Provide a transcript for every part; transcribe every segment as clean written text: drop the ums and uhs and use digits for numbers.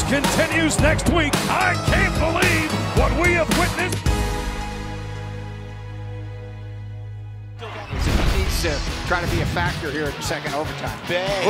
continues next week. I can't believe what we have witnessed. He needs to try to be a factor here in the second overtime. Bay.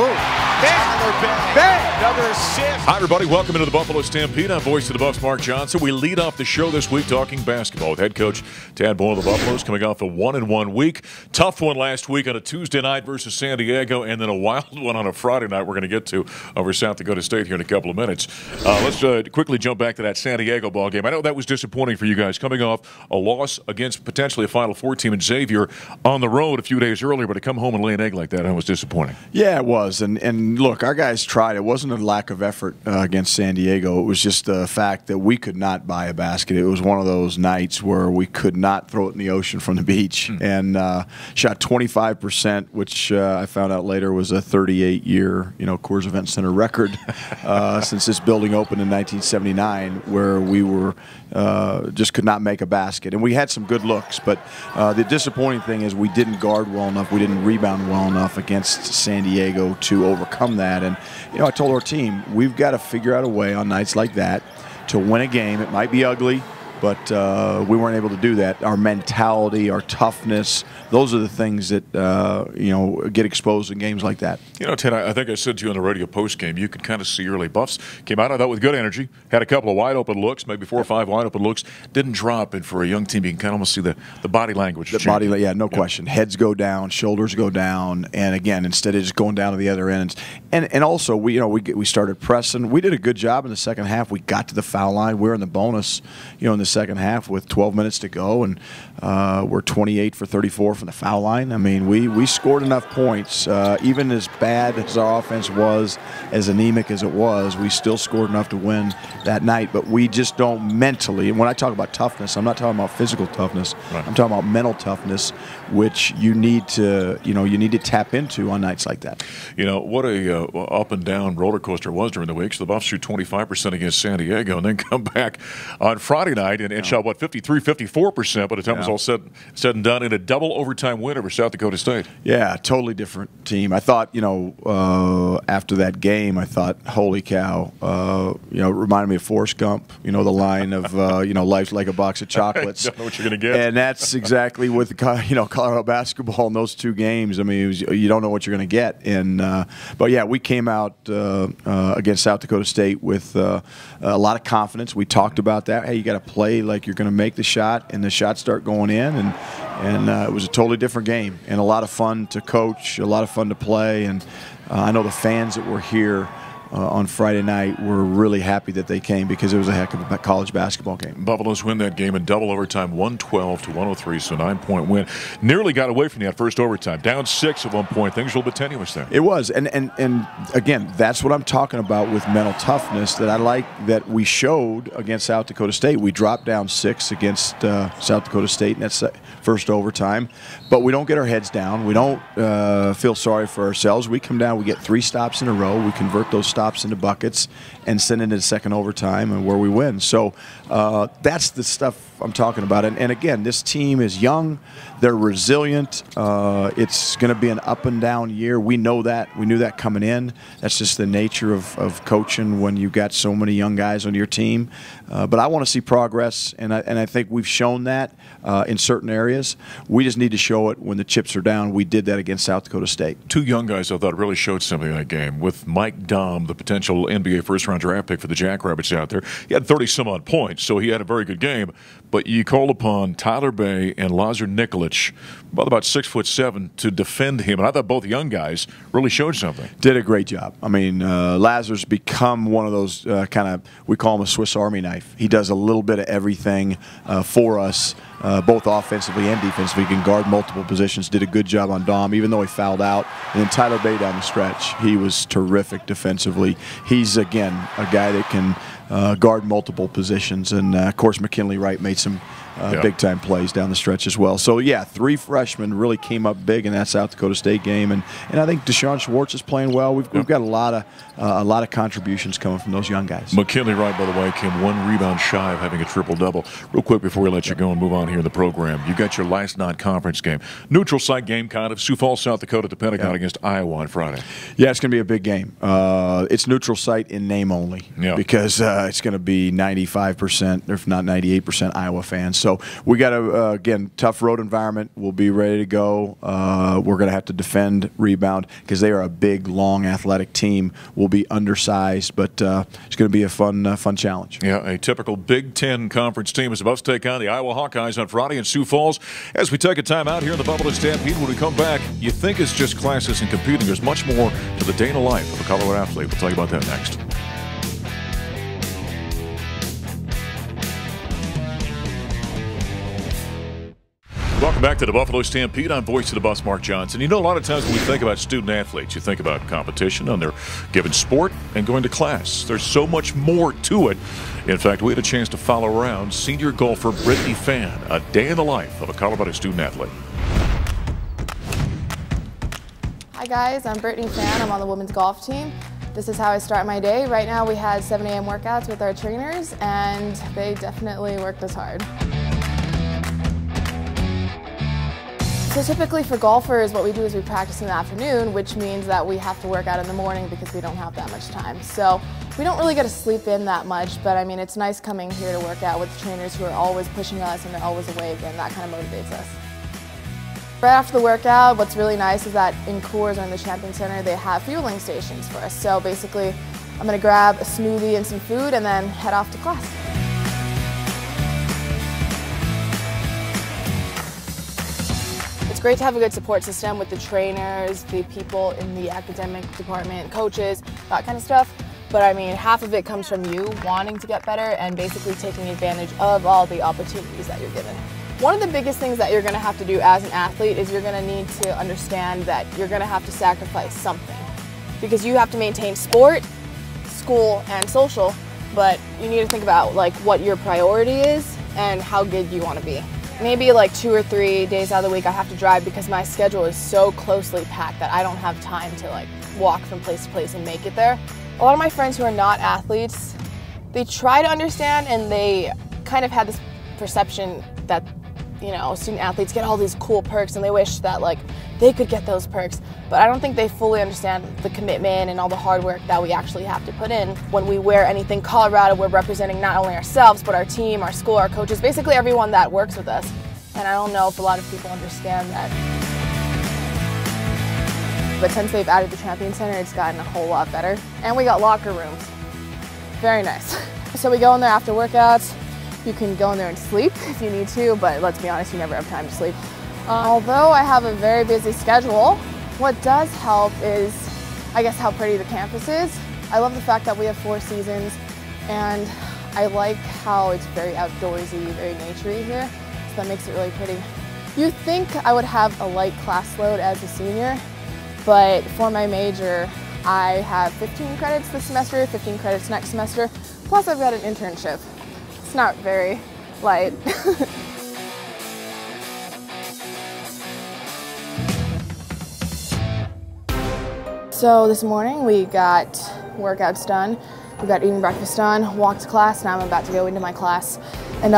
Another assist. Hi, everybody. Welcome into the Buffalo Stampede. I'm voice of the Buffs, Mark Johnson. We lead off the show this week talking basketball with head coach Tad Boyle of the Buffaloes, coming off a 1-1 week. Tough one last week on a Tuesday night versus San Diego, and then a wild one on a Friday night we're going to get to over South Dakota State here in a couple of minutes. Let's quickly jump back to that San Diego ball game. I know that was disappointing for you guys, coming off a loss against potentially a Final Four team in Xavier on the road a few days earlier, but to come home and lay an egg like that, it was disappointing. Yeah, it was. And look, our guys tried. It wasn't a lack of effort against San Diego. It was just the fact that we could not buy a basket. It was one of those nights where we could not throw it in the ocean from the beach. And shot 25%, which I found out later was a 38-year, Coors Event Center record since this building opened in 1979, where we were just could not make a basket. And we had some good looks, but the disappointing thing is we didn't guard well enough. We didn't rebound well enough against San Diego to overcome that. And, I told our team, we've got to figure out a way on nights like that to win a game. It might be ugly, but we weren't able to do that. Our mentality, our toughness, those are the things that, get exposed in games like that. Ted, I think I said to you on the radio post-game, you could kind of see early Buffs came out of that with good energy, had a couple of wide-open looks, maybe 4 or 5 wide-open looks, didn't drop. And for a young team, you can kind of almost see the body language. No question. Heads go down, shoulders go down, and again, instead of just going down to the other end. And also, we started pressing. We did a good job in the second half. We got to the foul line. We were in the bonus, in the second half with 12 minutes to go, and we're 28 for 34 from the foul line. I mean, we scored enough points. Even as bad as our offense was, as anemic as it was, we still scored enough to win that night. But we just don't mentally, and when I talk about toughness, I'm not talking about physical toughness. Right. I'm talking about mental toughness, which you need to, tap into on nights like that. What a up and down roller coaster it was during the week. So the Buffs shoot 25% against San Diego, and then come back on Friday night and shot 53, 54% by the time it was all said and done, in a double overtime win over South Dakota State. Yeah, totally different team. I thought, after that game, I thought, holy cow, it reminded me of Forrest Gump. The line of, life's like a box of chocolates. I don't know what you're going to get. And that's exactly with Colorado basketball in those 2 games. I mean, you don't know what you're going to get. And but yeah, we came out against South Dakota State with a lot of confidence. We talked about that. Hey, you got to play like you're going to make the shot, and the shots start going in, and it was a totally different game, and a lot of fun to coach, a lot of fun to play, and I know the fans that were here on Friday night were really happy that they came, because it was a heck of a college basketball game. Buffaloes win that game in double overtime, 112-103, so 9-point win. Nearly got away from that first overtime. Down 6 at one point. Things were a little bit tenuous there. It was, and again, that's what I'm talking about with mental toughness that I like that we showed against South Dakota State. We dropped down 6 against South Dakota State in that first overtime, but we don't get our heads down. We don't feel sorry for ourselves. We come down, we get 3 stops in a row. We convert those stops into buckets and send into the second overtime, and where we win. So that's the stuff I'm talking about. And again, this team is young. They're resilient. It's going to be an up and down year. We know that. We knew that coming in. That's just the nature of coaching when you've got so many young guys on your team. But I want to see progress, and I think we've shown that in certain areas. We just need to show it when the chips are down. We did that against South Dakota State. 2 young guys I thought really showed something in that game, with Mike Daum, the potential NBA first-round draft pick for the Jackrabbits out there. He had 30-some-odd points, so he had a very good game. But you called upon Tyler Bay and Lazar Nikolic, about 6'7", to defend him. And I thought both young guys really showed something. Did a great job. I mean, Lazar's become one of those we call him a Swiss Army knife. He does a little bit of everything for us, both offensively and defensively. He can guard multiple positions. Did a good job on Dom, even though he fouled out. And then Tyler Bay down the stretch, he was terrific defensively. He's, again, a guy that can guard multiple positions. And, of course, McKinley Wright made some big-time plays down the stretch as well. So, yeah, 3 freshmen really came up big in that South Dakota State game. And I think Deshaun Schwartz is playing well. We've got a lot of contributions coming from those young guys. McKinley Wright, by the way, came 1 rebound shy of having a triple-double. Real quick before we let you go and move on here in the program, you got your last non-conference game. Neutral site game, kind of. Sioux Falls, South Dakota, the Pentagon against Iowa on Friday. Yeah, it's going to be a big game. It's neutral site in name only because it's going to be 95%, if not 98% Iowa fans. So we got a again, tough road environment. We'll be ready to go. We're going to have to defend, rebound, because they are a big, long, athletic team. We'll be undersized, but it's going to be a fun challenge. Yeah, a typical Big Ten conference team is about to take on the Iowa Hawkeyes on Friday in Sioux Falls. As we take a time out here in the Buffalo Stampede, when we come back, you think it's just classes and competing. There's much more to the day in the life of a Colorado athlete. We'll tell you about that next. Welcome back to the Buffalo Stampede. I'm voice of the bus, Mark Johnson. You know, a lot of times when we think about student athletes, you think about competition on their given sport and going to class. There's so much more to it. In fact, we had a chance to follow around senior golfer Brittany Fan, a day in the life of a Colorado student athlete. Hi guys, I'm Brittany Fan. I'm on the women's golf team. This is how I start my day. Right now we had 7 a.m. workouts with our trainers, and they definitely worked us hard. So typically for golfers, what we do is we practice in the afternoon, which means that we have to work out in the morning because we don't have that much time. So we don't really get to sleep in that much, but I mean, it's nice coming here to work out with trainers who are always pushing us and they're always awake, and that kind of motivates us. Right after the workout, what's really nice is that in Coors or in the Champion Center, they have fueling stations for us. So basically, I'm going to grab a smoothie and some food and then head off to class. It's great to have a good support system with the trainers, the people in the academic department, coaches, that kind of stuff. But I mean, half of it comes from you wanting to get better and basically taking advantage of all the opportunities that you're given. One of the biggest things that you're going to have to do as an athlete is you're going to need to understand that you're going to have to sacrifice something. Because you have to maintain sport, school, and social, but you need to think about like what your priority is and how good you want to be. Maybe like 2 or 3 days out of the week I have to drive because my schedule is so closely packed that I don't have time to like walk from place to place and make it there. A lot of my friends who are not athletes, they try to understand, and they kind of had this perception that, you know, student athletes get all these cool perks and they wish that like they could get those perks. But I don't think they fully understand the commitment and all the hard work that we actually have to put in. When we wear anything Colorado, we're representing not only ourselves, but our team, our school, our coaches, basically everyone that works with us. And I don't know if a lot of people understand that. But since they've added the Champion Center, it's gotten a whole lot better. And we got locker rooms. Very nice. So we go in there after workouts. You can go in there and sleep if you need to, but let's be honest, you never have time to sleep. Although I have a very busy schedule, what does help is, I guess, how pretty the campus is. I love the fact that we have 4 seasons, and I like how it's very outdoorsy, very naturey here, so that makes it really pretty. You'd think I would have a light class load as a senior, but for my major, I have 15 credits this semester, 15 credits next semester, plus I've got an internship. It's not very light. So this morning we got workouts done, we got eating breakfast done, walked to class, now I'm about to go into my class and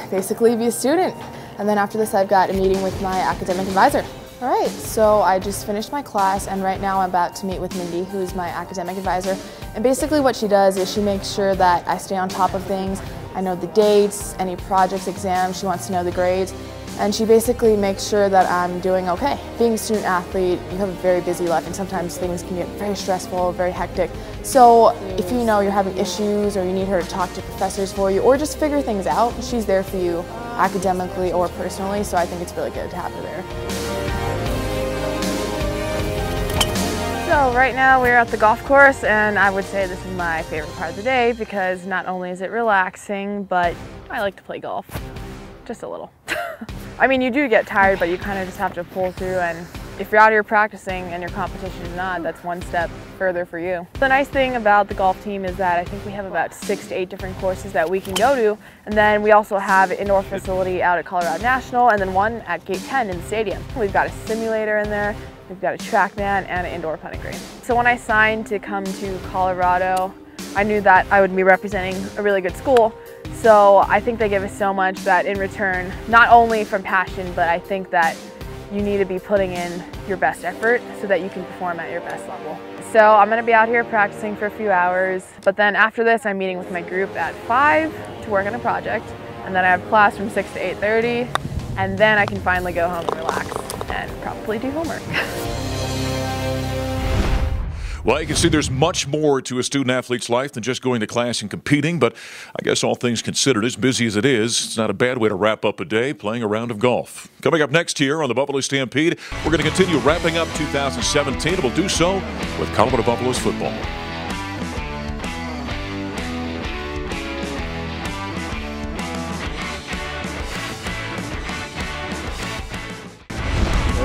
basically be a student. And then after this I've got a meeting with my academic advisor. All right, so I just finished my class and right now I'm about to meet with Mindy, who's my academic advisor. And basically what she does is she makes sure that I stay on top of things. I know the dates, any projects, exams, she wants to know the grades. And she basically makes sure that I'm doing okay. Being a student athlete, you have a very busy life and sometimes things can get very stressful, very hectic. So if you know you're having issues or you need her to talk to professors for you or just figure things out, she's there for you academically or personally, so I think it's really good to have her there. So right now we're at the golf course and I would say this is my favorite part of the day because not only is it relaxing, but I like to play golf. Just a little. I mean, you do get tired, but you kind of just have to pull through and if you're out here practicing and your competition is not, that's one step further for you. The nice thing about the golf team is that I think we have about 6 to 8 different courses that we can go to, and then we also have an indoor facility out at Colorado National and then one at Gate 10 in the stadium. We've got a simulator in there, we've got a TrackMan and an indoor putting green. So when I signed to come to Colorado, I knew that I would be representing a really good school. So I think they give us so much that in return, not only from passion, but I think that you need to be putting in your best effort so that you can perform at your best level. So I'm going to be out here practicing for a few hours, but then after this I'm meeting with my group at 5 to work on a project, and then I have class from 6 to 8:30, and then I can finally go home and relax and probably do homework. Well, you can see there's much more to a student-athlete's life than just going to class and competing, but I guess all things considered, as busy as it is, it's not a bad way to wrap up a day playing a round of golf. Coming up next here on the Buffalo Stampede, we're going to continue wrapping up 2017, and we'll do so with Colorado Buffaloes football.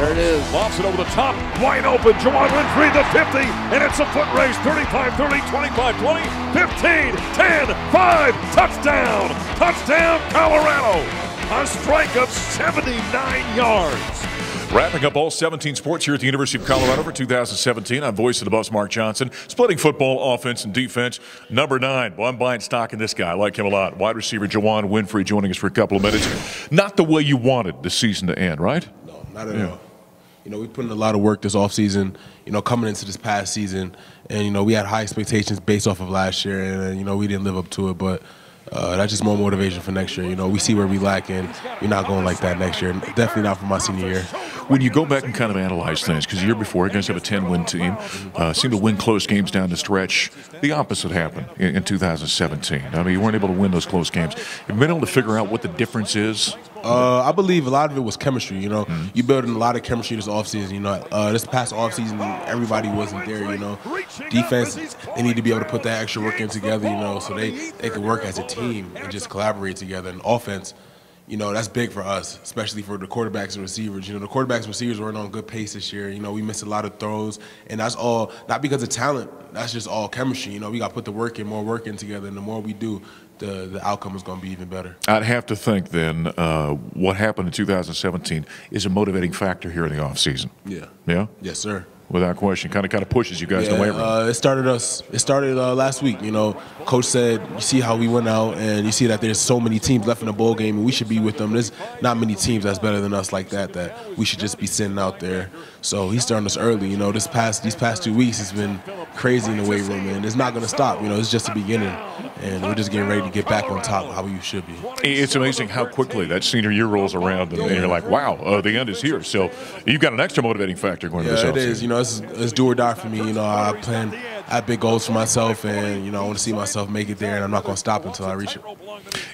There it is. Lofts it over the top, wide open. Juwan Winfrey, the 50, and it's a foot race. 35-30, 25-20, 15, 10, 5, touchdown! Touchdown, Colorado! A strike of 79 yards. Wrapping up all 17 sports here at the University of Colorado for 2017. I'm voice of the Buffs, Mark Johnson. Splitting football, offense, and defense. Number 9. Well, I'm buying stock in this guy. I like him a lot. Wide receiver Juwan Winfrey joining us for a couple of minutes. Not the way you wanted the season to end, right? No, not at all. You know, we put in a lot of work this offseason, you know, coming into this past season. And, you know, we had high expectations based off of last year. And, you know, we didn't live up to it. But that's just more motivation for next year. You know, we see where we lack, and we're not going like that next year. Definitely not for my senior year. When you go back and kind of analyze things, because the year before, you guys have a 10-win team, seem to win close games down the stretch. The opposite happened in 2017. I mean, you weren't able to win those close games. You've been able to figure out what the difference is? I believe a lot of it was chemistry. You know, you building a lot of chemistry this offseason. You know, this past offseason, everybody wasn't there. You know, defense, they need to be able to put that extra work in together. You know, so they can work as a team and just collaborate together. And offense, you know, that's big for us, especially for the quarterbacks and receivers. You know, the quarterbacks and receivers weren't on good pace this year. You know, we missed a lot of throws, and that's all not because of talent. That's just all chemistry. You know, we got to put the work in, more work in together, and the more we do, the outcome is going to be even better. I'd have to think then what happened in 2017 is a motivating factor here in the offseason. Yeah. Yeah? Yes, sir. Without question, kind of pushes you guys in the weight room. It started last week. You know, Coach said, you see how we went out, and you see that there's so many teams left in the bowl game, and we should be with them. There's not many teams that's better than us like that we should just be sitting out there. So he's starting us early. You know, these past 2 weeks has been crazy in the weight room, and it's not going to stop. You know, it's just the beginning, and we're just getting ready to get back on top how we should be. It's amazing how quickly that senior year rolls around, and you're like, wow, the end is here. So you've got an extra motivating factor going into this offseason. It is. You know, it's do or die for me. You know, I have big goals for myself, and, you know, I want to see myself make it there, and I'm not going to stop until I reach it.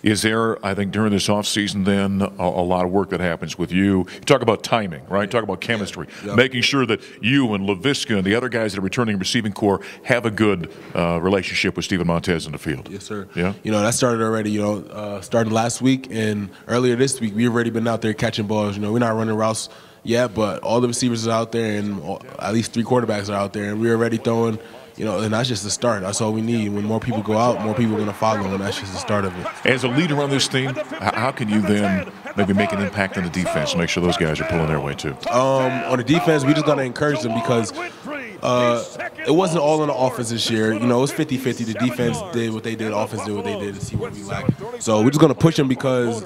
Is there, I think, during this offseason then, a lot of work that happens with you? You talk about timing, right? Talk about chemistry, making sure that you and LaVisca and the other guys that are returning receiving corps have a good relationship with Steven Montez in the field. Yes, sir. Yeah? You know, that started already, you know, starting last week, and earlier this week, we've already been out there catching balls. You know, we're not running routes yet, but all the receivers are out there, and at least 3 quarterbacks are out there, and we're already throwing. You know, and that's just the start. That's all we need. When more people go out, more people are going to follow, and that's just the start of it. As a leader on this team, how can you then maybe make an impact on the defense and make sure those guys are pulling their way too? On the defense, we just got to encourage them because it wasn't all on the offense this year. You know, it was 50-50. The defense did what they did, the offense did what they did, to see what we lacked. So we're just going to push them because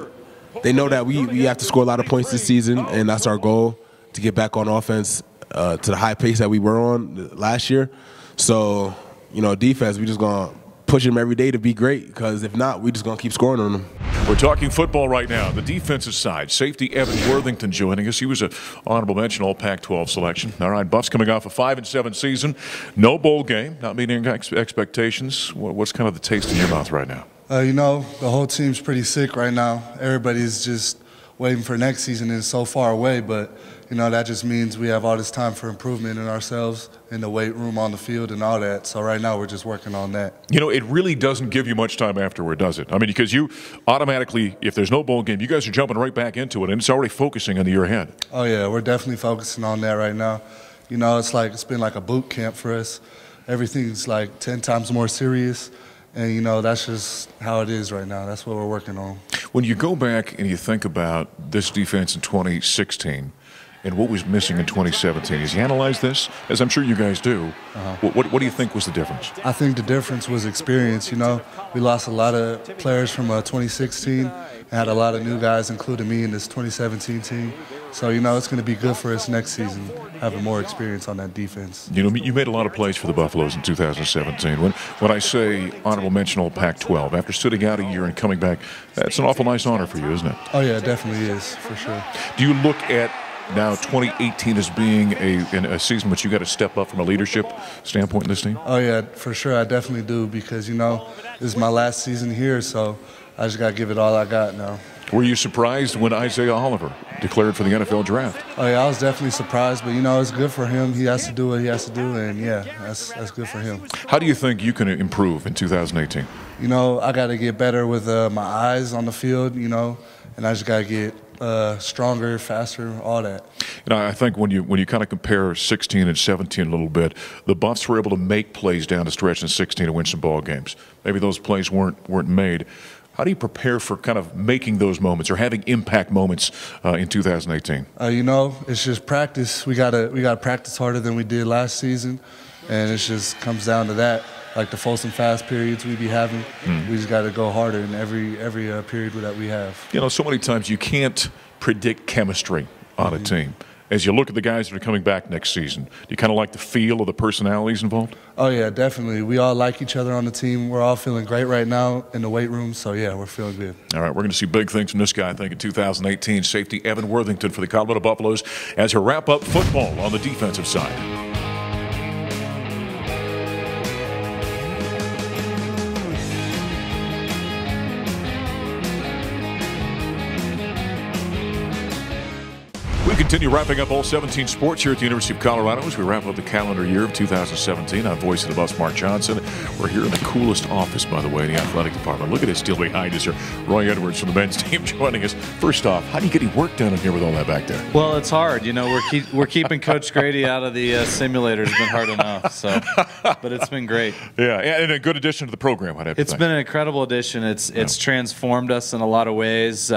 they know that we have to score a lot of points this season, and that's our goal, to get back on offense to the high pace that we were on last year. So, you know, defense, we're just going to push them every day to be great, because if not, we're just going to keep scoring on them. We're talking football right now. The defensive side, safety Evan Worthington joining us. He was an honorable mention All Pac-12 selection. All right, Buffs coming off a 5-7 season. No bowl game, not meeting expectations. What's kind of the taste in your mouth right now? You know, the whole team's pretty sick right now. Everybody's just waiting for next season is so far away, but you know, that just means we have all this time for improvement in ourselves, in the weight room, on the field, and all that. So right now we're just working on that. You know, it really doesn't give you much time afterward, does it? I mean, because you automatically, if there's no bowl game, you guys are jumping right back into it, and it's already focusing on the year ahead. Oh yeah, we're definitely focusing on that right now. You know, it's been like a boot camp for us. Everything's like 10 times more serious. And, you know, that's just how it is right now. That's what we're working on. When you go back and you think about this defense in 2016 and what was missing in 2017, as you analyze this, as I'm sure you guys do, what do you think was the difference? I think the difference was experience. You know, we lost a lot of players from 2016 and had a lot of new guys, including me, in this 2017 team. So, you know, it's going to be good for us next season, having more experience on that defense. You know, you made a lot of plays for the Buffaloes in 2017. When I say honorable mention all Pac-12, after sitting out a year and coming back, that's an awful nice honor for you, isn't it? Oh, yeah, it definitely is, for sure. Do you look at now 2018 as being a season which you got to step up from a leadership standpoint in this team? Oh, yeah, for sure. I definitely do because, you know, this is my last season here, so I just got to give it all I got now. Were you surprised when Isaiah Oliver declared for the NFL draft? Oh, yeah, I was definitely surprised, but, you know, it's good for him. He has to do what he has to do, and, yeah, that's good for him. How do you think you can improve in 2018? You know, I got to get better with my eyes on the field, you know, and I just got to get stronger, faster, all that. You know, I think when you kind of compare 16 and 17 a little bit, the Buffs were able to make plays down the stretch in 16 to win some ball games. Maybe those plays weren't made. How do you prepare for kind of making those moments or having impact moments in 2018? You know, it's just practice. We gotta practice harder than we did last season, and it just comes down to that. Like the Folsom fast periods we be having, we just got to go harder in every period that we have. You know, so many times you can't predict chemistry on a team. As you look at the guys that are coming back next season, do you kind of like the feel of the personalities involved? Oh, yeah, definitely. We all like each other on the team. We're all feeling great right now in the weight room, so, yeah, we're feeling good. All right, we're going to see big things from this guy, I think, in 2018. Safety Evan Worthington for the Colorado Buffaloes as we wrap up football on the defensive side. We continue wrapping up all 17 sports here at the University of Colorado as we wrap up the calendar year of 2017. I'm voice of the Buffs, Mark Johnson. We're here in the coolest office, by the way, in the athletic department. Look at it still behind us here. Roy Edwards from the men's team joining us. First off, how do you get any work done in here with all that back there? Well, it's hard. You know, we're keeping Coach Grady out of the simulator. It's been hard enough. So, but it's been great. Yeah, and a good addition to the program, I'd have to It's think. been an incredible addition. It's transformed us in a lot of ways.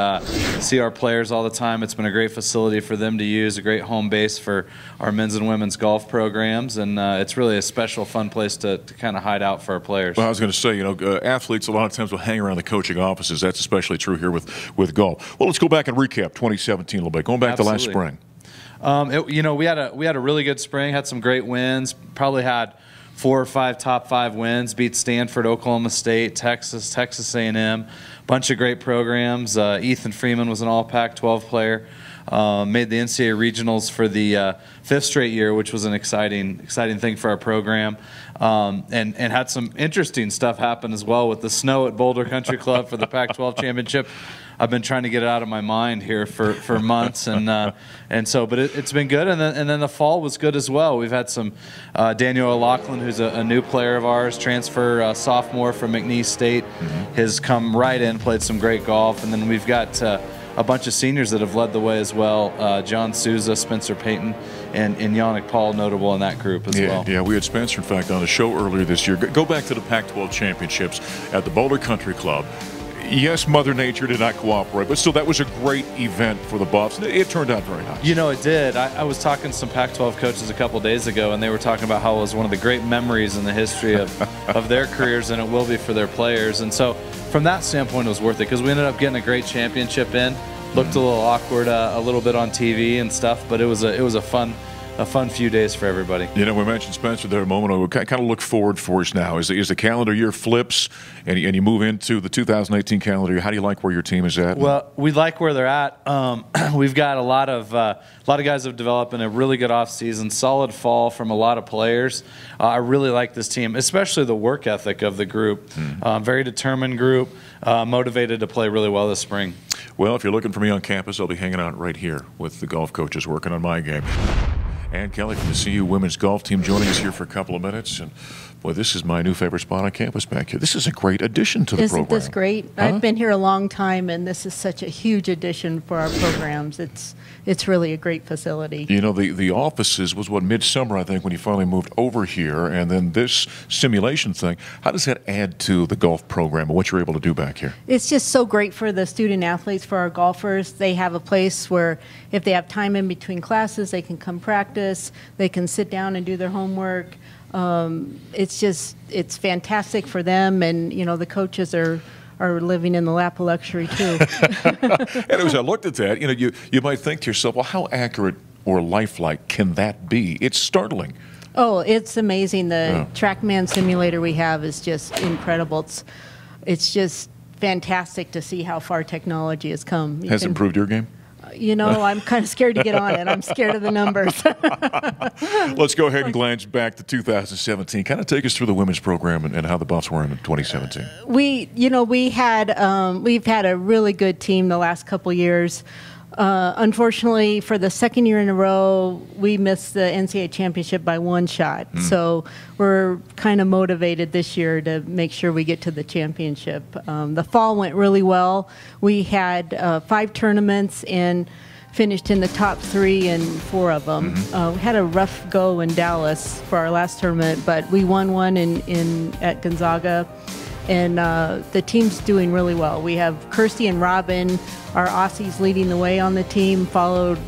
See our players all the time. It's been a great facility for them to use, a great home base for our men's and women's golf programs, and it's really a special, fun place to kind of hide out for our players. Well, I was going to say, you know, athletes a lot of times will hang around the coaching offices. That's especially true here with golf. Well, let's go back and recap 2017 a little bit. Going back to last spring. You know, we had a really good spring. Had some great wins. Probably had 4 or 5 top 5 wins. Beat Stanford, Oklahoma State, Texas A&M. Bunch of great programs. Ethan Freeman was an All Pac-12 player. Made the NCAA regionals for the 5th straight year, which was an exciting thing for our program, and had some interesting stuff happen as well with the snow at Boulder Country Club for the Pac-12 championship. I've been trying to get it out of my mind here for months, and so, but it's been good, and then the fall was good as well. We've had some Daniel O'Loughlin, who's a new player of ours, transfer sophomore from McNeese State, has come right in, played some great golf, and then we've got a bunch of seniors that have led the way as well. John Souza, Spencer Payton, and Yannick Paul notable in that group as well. Yeah, we had Spencer, in fact, on the show earlier this year. Go back to the Pac-12 championships at the Boulder Country Club. Yes, Mother Nature did not cooperate, but still, that was a great event for the Buffs. It turned out very nice. You know, it did. I was talking to some Pac-12 coaches a couple days ago, and they were talking about how it was one of the great memories in the history of their careers, and it will be for their players. And so, from that standpoint, it was worth it because we ended up getting a great championship in. Looked a little awkward a little bit on TV and stuff, but it was a fun a fun few days for everybody. You know, we mentioned Spencer there a moment ago. Kind of look forward for us now. As the calendar year flips and you move into the 2018 calendar year, how do you like where your team is at? Well, we like where they're at. We've got a lot of guys have developed in a really good offseason, solid fall from a lot of players. I really like this team, especially the work ethic of the group. Very determined group, motivated to play really well this spring. Well, if you're looking for me on campus, I'll be hanging out right here with the golf coaches working on my game. And Kelly from the CU women's golf team joining us here for a couple of minutes. And boy, this is my new favorite spot on campus back here. This is a great addition to the program. Isn't this great? Huh? I've been here a long time, and this is such a huge addition for our programs. It's really a great facility. You know, the offices was midsummer, I think, when you finally moved over here, and then this simulation thing. How does that add to the golf program and what you're able to do back here? It's just so great for the student athletes, for our golfers. They have a place where if they have time in between classes, they can come practice. They can sit down and do their homework. It's fantastic for them, and you know the coaches are living in the lap of luxury too. And as I looked at that, you know, you might think to yourself, well, how accurate or lifelike can that be? It's startling. Oh, it's amazing. The TrackMan simulator we have is just incredible. It's just fantastic to see how far technology has come. Has improved your game? You know, I'm kind of scared to get on it. I'm scared of the numbers. Let's go ahead and glance back to 2017. Kind of take us through the women's program and how the Buffs were in 2017. We've had a really good team the last couple years. Unfortunately, for the second year in a row, we missed the NCAA championship by one shot. So we're kind of motivated this year to make sure we get to the championship. The fall went really well. We had 5 tournaments and finished in the top 3 in 4 of them. We had a rough go in Dallas for our last tournament, but we won one at Gonzaga. And the team's doing really well. We have Kirsty and Robin, our Aussies, leading the way on the team, followed,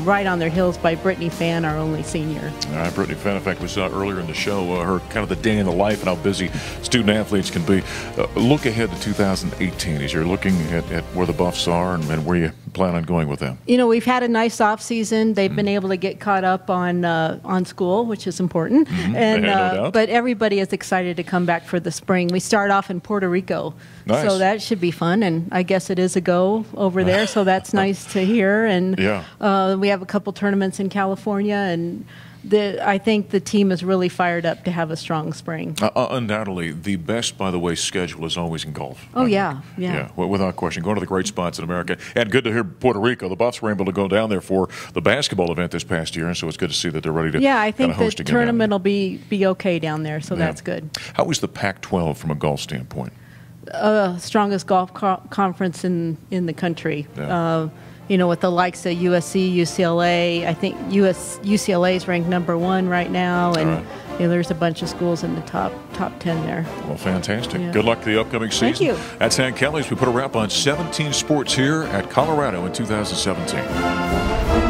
right on their heels by Brittany Fan, our only senior. All right, Brittany Fan, in fact, we saw earlier in the show her kind of the day in the life and how busy student athletes can be. Look ahead to 2018 as you're looking at where the Buffs are and where you plan on going with them. We've had a nice off season. They've been able to get caught up on school, which is important. And no doubt. But everybody is excited to come back for the spring. We start off in Puerto Rico. Nice. So that should be fun, and I guess it is a go over there, so that's nice to hear. And we have a couple tournaments in California, and I think the team is really fired up to have a strong spring. Undoubtedly, the best, by the way, schedule is always in golf. Oh, yeah. Well, without question. Going to the great spots in America. And good to hear Puerto Rico. The Buffs were able to go down there for the basketball event this past year, and so it's good to see that they're ready to I think host the again. tournament will be okay down there, so that's good. How is the Pac-12 from a golf standpoint? Strongest golf conference in the country. With the likes of USC, UCLA. I think UCLA is ranked #1 right now, and there's a bunch of schools in the top 10 there. Well, fantastic. Good luck to the upcoming season. Thank you. That's Ann Kelly as we put a wrap on 17 sports here at Colorado in 2017.